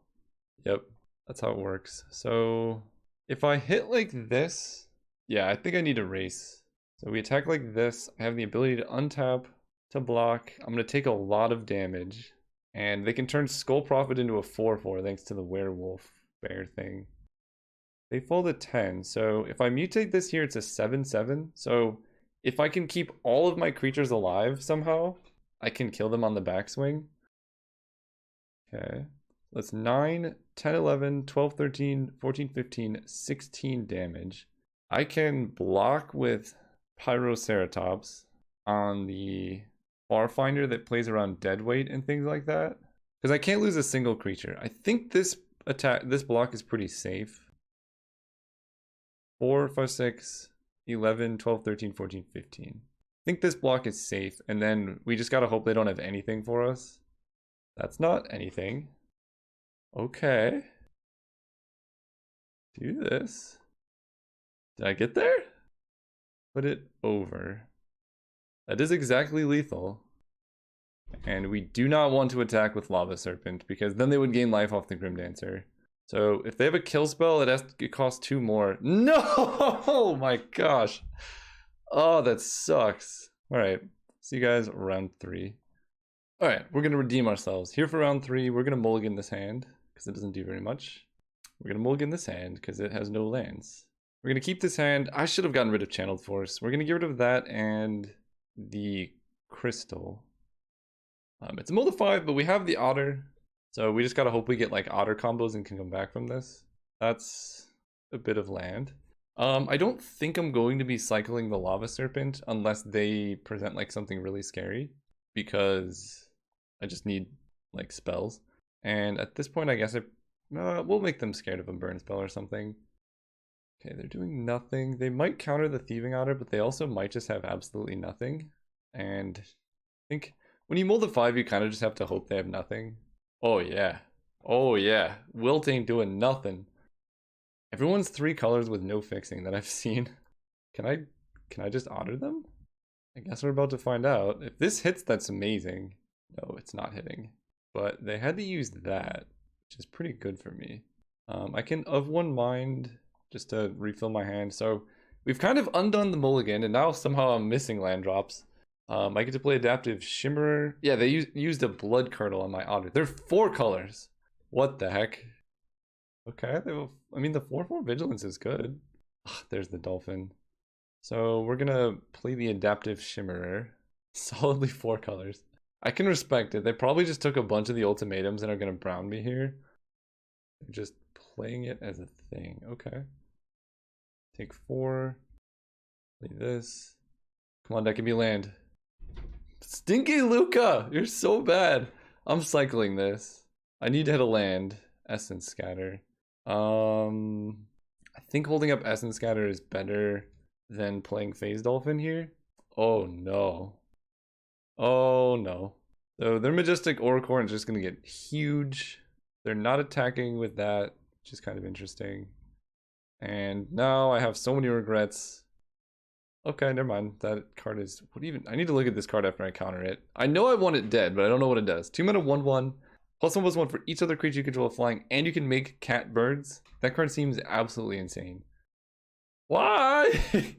Yep, that's how it works. So if I hit like this, yeah, I think I need to race. So we attack like this. I have the ability to untap, to block. I'm gonna take a lot of damage. And they can turn Skull Prophet into a 4/4 thanks to the werewolf bear thing. They fall to 10, so if I mutate this here, it's a 7/7. So if I can keep all of my creatures alive somehow, I can kill them on the backswing. Okay, that's 9, 10, 11, 12, 13, 14, 15, 16 damage. I can block with Pyroceratops on the Farfinder that plays around Deadweight and things like that. Because I can't lose a single creature. I think this block is pretty safe. 4, 5, 6, 11, 12, 13, 14, 15. I think this block is safe, and then we just gotta hope they don't have anything for us. That's not anything. Okay. Do this. Did I get there? Put it over. That is exactly lethal. And we do not want to attack with Lava Serpent, because then they would gain life off the Grim Dancer. So if they have a kill spell, it costs 2 more. No! Oh my gosh. Oh, that sucks. Alright, see you guys round 3. Alright, we're going to redeem ourselves. Here for round 3, we're going to mulligan this hand, because it doesn't do very much. We're going to mulligan this hand, because it has no lands. We're going to keep this hand. I should have gotten rid of Channeled Force. We're going to get rid of that and the Crystal. It's a mold of 5, but we have the Otter. So we just gotta hope we get like Otter combos and can come back from this. That's a bit of land. I don't think I'm going to be cycling the Lava Serpent unless they present like something really scary, because I just need like spells. And at this point, I guess we'll make them scared of a burn spell or something. Okay, they're doing nothing. They might counter the Thieving Otter, but they also might just have absolutely nothing. And I think when you mold a 5, you kind of just have to hope they have nothing. Oh yeah. Oh yeah. Wilt ain't doing nothing. Everyone's 3 colors with no fixing that I've seen. Can I just otter them? I guess we're about to find out. If this hits, that's amazing. No, it's not hitting. but they had to use that, which is pretty good for me. I can of one mind just to refill my hand. So we've kind of undone the mulligan, and now somehow I'm missing land drops. I get to play Adaptive Shimmerer. Yeah, they used a Blood Curdle on my Otter. They're 4 colors. What the heck? Okay, I mean, the 4/4 Vigilance is good. Ugh, there's the Dolphin. So we're gonna play the Adaptive Shimmerer. Solidly 4 colors. I can respect it. They probably just took a bunch of the ultimatums and are gonna brown me here. They're just playing it as a thing. Okay. Take 4. Play this. Come on, that can be land. Stinky Luca! You're so bad. I'm cycling this. I need to hit a land. Essence Scatter. I think holding up Essence Scatter is better than playing Phase Dolphin here. Oh no. Oh no. So their Majestic Oricorn is just gonna get huge. They're not attacking with that, which is kind of interesting. And now I have so many regrets. Okay, never mind. That card is what even? I need to look at this card after I counter it. I know I want it dead, but I don't know what it does. 2 mana 1/1. +1/+1 for each other creature you control flying, and you can make cat birds. That card seems absolutely insane. Why?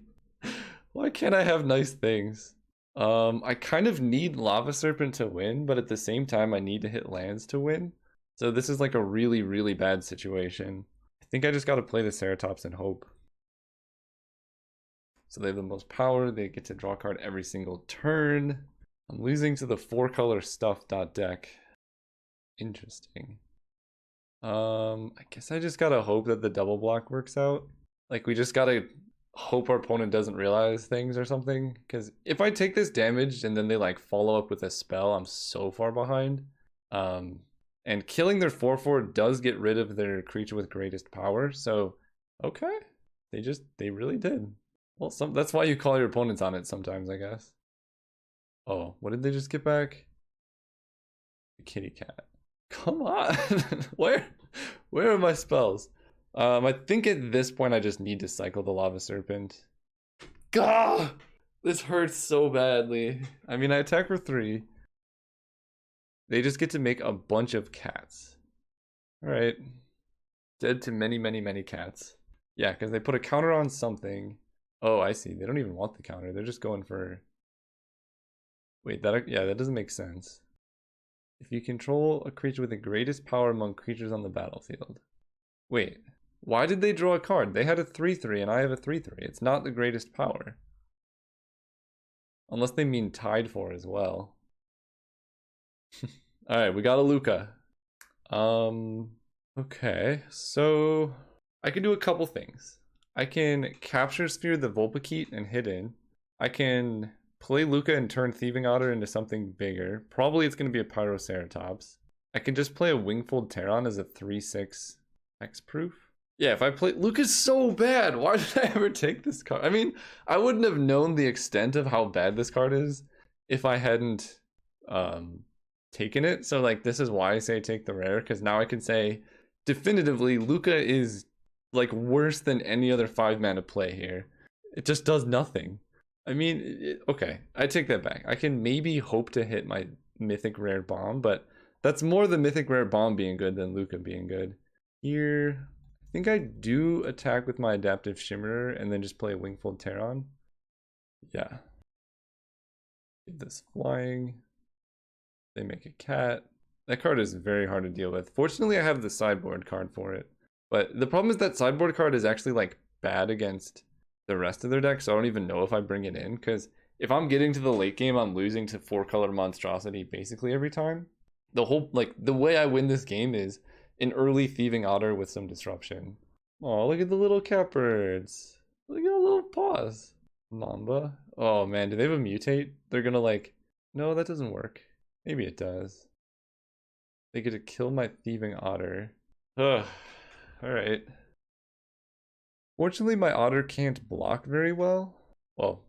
Why can't I have nice things? I kind of need Lava Serpent to win, but at the same time I need to hit lands to win. So this is like a really, really bad situation. I think I just got to play the Ceratops and hope. So they have the most power. They get to draw a card every single turn. I'm losing to the 4-color stuff deck. Interesting. I guess I just gotta hope that the double block works out. Like, we just gotta hope our opponent doesn't realize things or something. Because if I take this damage and then they like follow up with a spell, I'm so far behind. And killing their 4/4 does get rid of their creature with greatest power. So, okay. They really did. Well, that's why you call your opponents on it sometimes, I guess. Oh, what did they just get back? The kitty cat. Come on. Where are my spells? I think at this point I just need to cycle the Lava Serpent. Gah! This hurts so badly. I mean, I attack for 3. They just get to make a bunch of cats. Alright. Dead to many, many, many cats. Yeah, because they put a counter on something. Oh, I see. They don't even want the counter. They're just going for... Wait, that doesn't make sense. If you control a creature with the greatest power among creatures on the battlefield. Wait, why did they draw a card? They had a 3/3 and I have a 3/3. It's not the greatest power. Unless they mean tied for as well. Alright, we got a Luca. Okay, so I can do a couple things. I can capture Sphere the Vulpikeet and hit in. I can play Luca and turn Thieving Otter into something bigger. Probably it's going to be a Pyroceratops. I can just play a Wingfold Terran as a 3/6 Hexproof. Yeah, if I play... Luca's so bad! Why did I ever take this card? I mean, I wouldn't have known the extent of how bad this card is if I hadn't taken it. So, like, this is why I say take the rare, because now I can say definitively Luca is, like, worse than any other 5-mana play here. It just does nothing. I mean, okay, I take that back. I can maybe hope to hit my Mythic Rare Bomb, but that's more the Mythic Rare Bomb being good than Luca being good. Here, I think I do attack with my Adaptive Shimmerer and then just play a Wingfold Terran. Yeah. Get this flying. They make a cat. That card is very hard to deal with. Fortunately, I have the sideboard card for it. But the problem is that sideboard card is actually like bad against the rest of their deck, so I don't even know if I bring it in, because if I'm getting to the late game, I'm losing to 4-color monstrosity basically every time. The whole, like, the way I win this game is an early Thieving Otter with some disruption. Oh, look at the little catbirds. Look at the little paws. Mamba. Oh man, do they have a mutate? They're gonna like, no, that doesn't work. Maybe it does. They get to kill my Thieving Otter. Ugh. Alright. Fortunately, my Otter can't block very well. Well,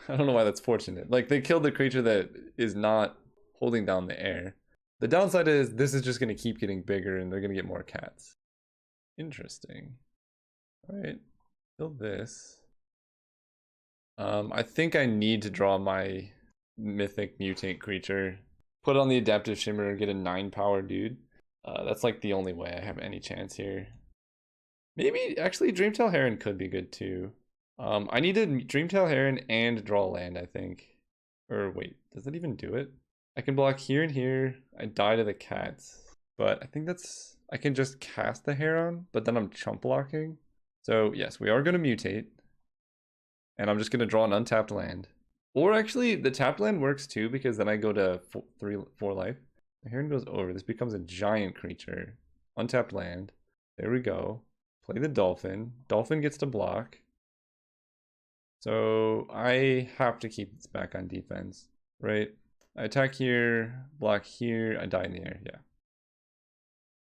I don't know why that's fortunate. Like, they killed the creature that is not holding down the air. The downside is this is just going to keep getting bigger and they're going to get more cats. Interesting. Alright, kill this. I think I need to draw my Mythic Mutate creature. put on the Adaptive Shimmer and get a 9 power dude. That's like the only way I have any chance here. Maybe, actually, Dreamtail Heron could be good too. I need a Dreamtail Heron and draw land, I think. Or wait, does that even do it? I can block here and here. I die to the cats. But I think that's... I can just cast the Heron, but then I'm chump blocking. So yes, we are going to mutate. And I'm just going to draw an untapped land. Or actually, the tapped land works too, because then I go to 4 life. The Heron goes over. This becomes a giant creature. Untapped land. There we go. Play the Dolphin. Dolphin gets to block. So I have to keep this back on defense, right? I attack here, block here, I die in the air, yeah.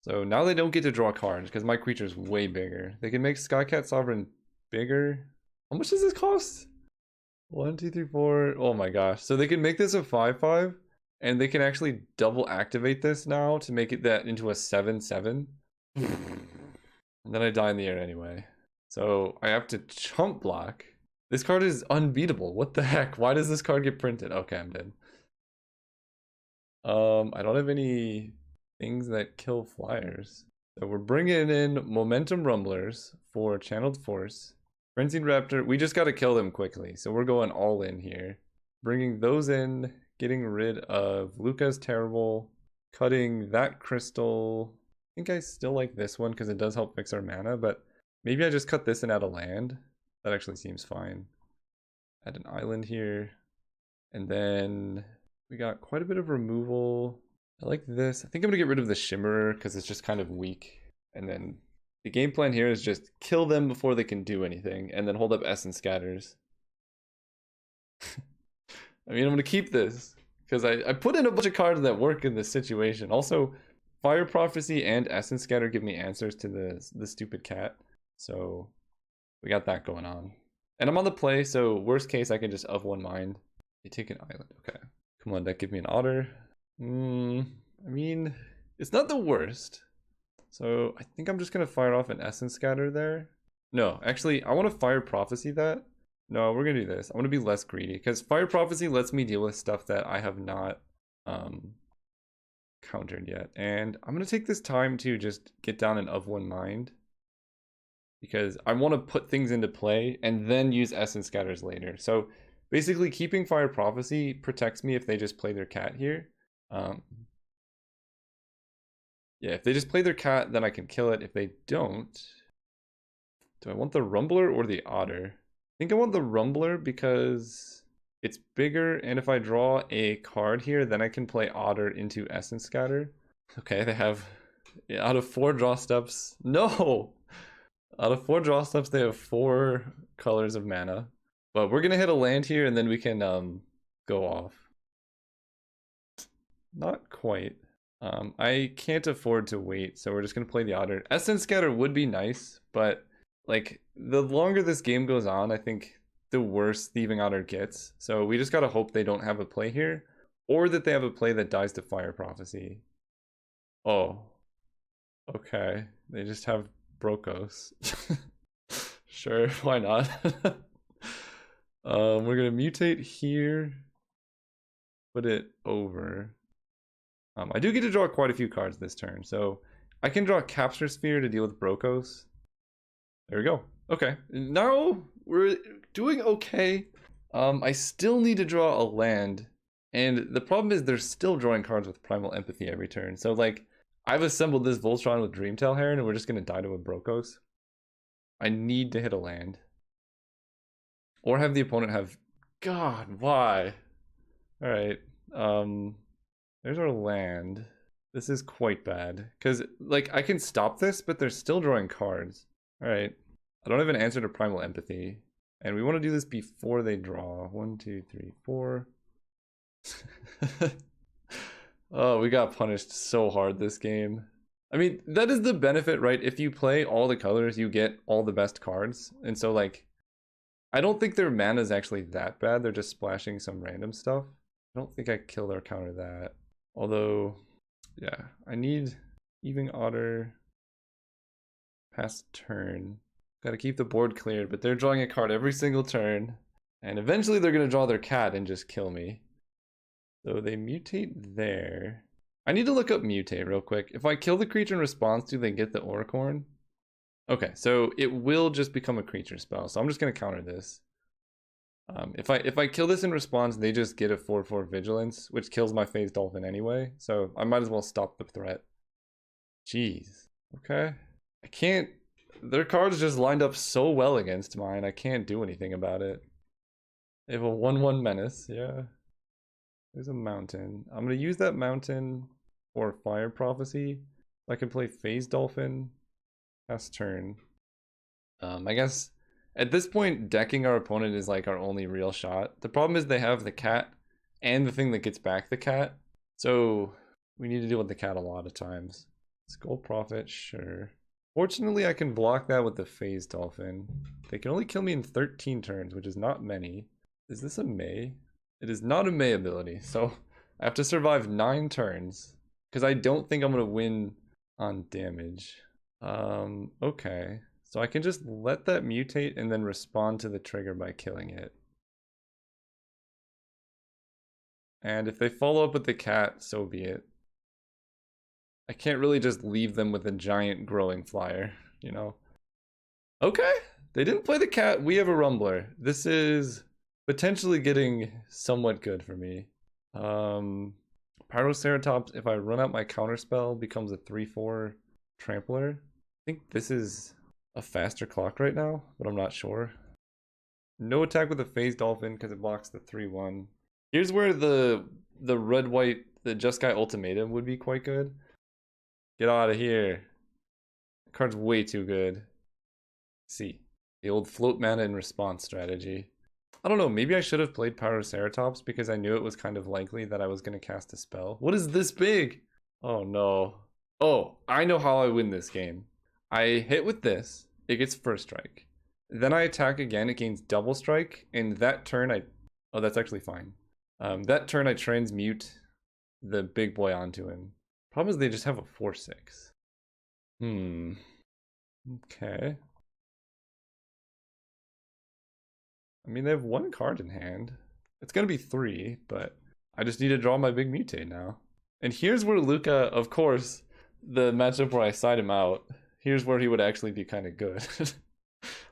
So now they don't get to draw cards because my creature is way bigger. They can make Skycat Sovereign bigger. How much does this cost? 1, 2, 3, 4. Oh my gosh. So they can make this a 5/5 and they can actually double activate this now to make it that into a 7/7. And then I die in the air anyway. So I have to chump block. This card is unbeatable. What the heck? Why does this card get printed? Okay, I'm dead. I don't have any things that kill flyers. So we're bringing in Momentum Rumblers for Channeled Force. Frenzied Raptor, we just got to kill them quickly. So we're going all in here. Bringing those in, getting rid of Luca's Terrible, cutting that crystal. I think I still like this one because it does help fix our mana, but maybe I just cut this and add a land. That actually seems fine. Add an island here. And then we got quite a bit of removal. I like this. I think I'm going to get rid of the Shimmerer because it's just kind of weak. And then the game plan here is just kill them before they can do anything. And then hold up Essence Scatters. I mean, I'm going to keep this. Because I put in a bunch of cards that work in this situation. Also, Fire Prophecy and Essence Scatter give me answers to the stupid cat. So we got that going on. And I'm on the play, so worst case, I can just of one mind. You take an island. Okay. Come on, deck, give me an otter. I mean, it's not the worst. So I think I'm just going to fire off an Essence Scatter there. No, actually, I want to Fire Prophecy that. No, we're going to do this. I want to be less greedy because Fire Prophecy lets me deal with stuff that I have not countered yet. And I'm going to take this time to just get down an of one mind because I want to put things into play and then use Essence Scatters later. So basically keeping Fire Prophecy protects me if they just play their cat here. Yeah, if they just play their cat, then I can kill it. If they don't, do I want the Rumbler or the Otter? I think I want the Rumbler because it's bigger, and if I draw a card here, then I can play Otter into Essence Scatter. Okay, they have, yeah, out of 4 draw steps, no! Out of 4 draw steps, they have 4 colors of mana. But we're gonna hit a land here, and then we can go off. Not quite. I can't afford to wait, so we're just gonna play the Otter. Essence Scatter would be nice, but like the longer this game goes on, I think the worse Thieving Otter gets. So we just gotta hope they don't have a play here, or that they have a play that dies to Fire Prophecy. Oh, okay. They just have Brokos. Sure, why not? We're gonna mutate here. Put it over. I do get to draw quite a few cards this turn, so I can draw Capture Sphere to deal with Brokos. There we go. Okay, now we're doing okay. I still need to draw a land, and the problem is they're still drawing cards with Primal Empathy every turn. So like, I've assembled this Voltron with Dreamtail Heron, and we're just gonna die to a Brokos. I need to hit a land. Or have the opponent have... God, why? Alright, there's our land. This is quite bad. Because, like, I can stop this, but they're still drawing cards. Alright. I don't have an answer to Primal Empathy. And we want to do this before they draw. 1, 2, 3, 4. Oh, we got punished so hard this game. I mean, that is the benefit, right? If you play all the colors, you get all the best cards. And so, like, I don't think their mana is actually that bad. They're just splashing some random stuff. I don't think I kill or counter that. Although, yeah, I need Thieving Otter past turn. Gotta keep the board cleared, but they're drawing a card every single turn. And eventually they're gonna draw their cat and just kill me. So they mutate there. I need to look up mutate real quick. If I kill the creature in response, do they get the Auricorn? Okay, so it will just become a creature spell. So I'm just gonna counter this. If I kill this in response, they just get a 4/4 vigilance, which kills my phase dolphin anyway. So I might as well stop the threat. Jeez. Okay. I can't. Their cards just lined up so well against mine. I can't do anything about it. They have a 1/1 menace. Yeah. There's a mountain. I'm gonna use that mountain for fire prophecy. I can play phase dolphin. Last turn. I guess at this point, decking our opponent is like our only real shot. The problem is they have the cat and the thing that gets back the cat. So we need to deal with the cat a lot of times. Skull Prophet, sure. Fortunately, I can block that with the phase dolphin. They can only kill me in 13 turns, which is not many. Is this a May? It is not a May ability, so I have to survive 9 turns because I don't think I'm gonna win on damage. Okay. So I can just let that mutate and then respond to the trigger by killing it. And if they follow up with the cat, so be it. I can't really just leave them with a giant growing flyer, you know? Okay, they didn't play the cat. We have a rumbler. This is potentially getting somewhat good for me. Pyroceratops, if I run out my counterspell, becomes a 3/4 trampler. I think this is a faster clock right now, but I'm not sure. No attack with a phase dolphin because it blocks the 3/1. Here's where the red-white, the Jeskai ultimatum would be quite good. Get out of here. The card's way too good. Let's see. The old float mana in response strategy. I don't know, maybe I should have played Pyroceratops because I knew it was kind of likely that I was going to cast a spell. What is this big? Oh no. Oh, I know how I win this game. I hit with this. It gets first strike. Then I attack again, it gains double strike, and that turn I... Oh, that's actually fine. That turn I transmute the big boy onto him. Problem is they just have a 4/6. Okay. I mean, they have 1 card in hand. It's gonna be 3, but I just need to draw my big mutate now. And here's where Luca, of course, the matchup where I side him out, here's where he would actually be kind of good.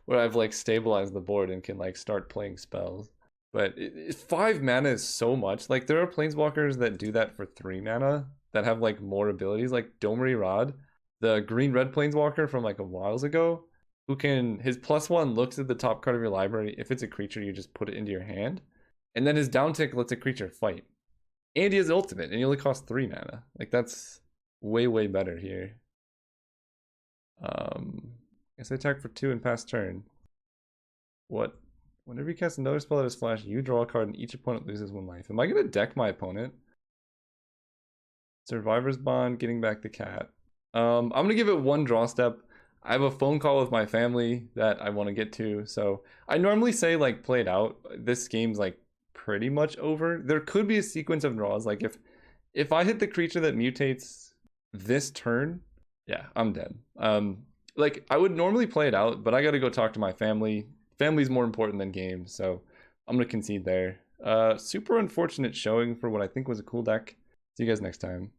Where I've like stabilized the board and can like start playing spells. But 5 mana is so much. Like there are planeswalkers that do that for 3 mana that have like more abilities, like Domri Rod, the green-red planeswalker from like a whiles ago, who can, his +1 looks at the top card of your library. If it's a creature, you just put it into your hand. And then his downtick lets a creature fight. And he has ultimate, and he only costs 3 mana. Like that's way, way better here. Guess I attack for 2 and pass turn. What? Whenever you cast another spell that has flash, you draw a card and each opponent loses 1 life. Am I gonna deck my opponent? Survivor's Bond, getting back the cat. I'm gonna give it 1 draw step. I have a phone call with my family that I want to get to, so I normally say like play it out. This game's like pretty much over. There could be a sequence of draws. Like if I hit the creature that mutates this turn, yeah, I'm dead. Like I would normally play it out, but I got to go talk to my family. Family's more important than games, so I'm gonna concede there. Super unfortunate showing for what I think was a cool deck. See you guys next time.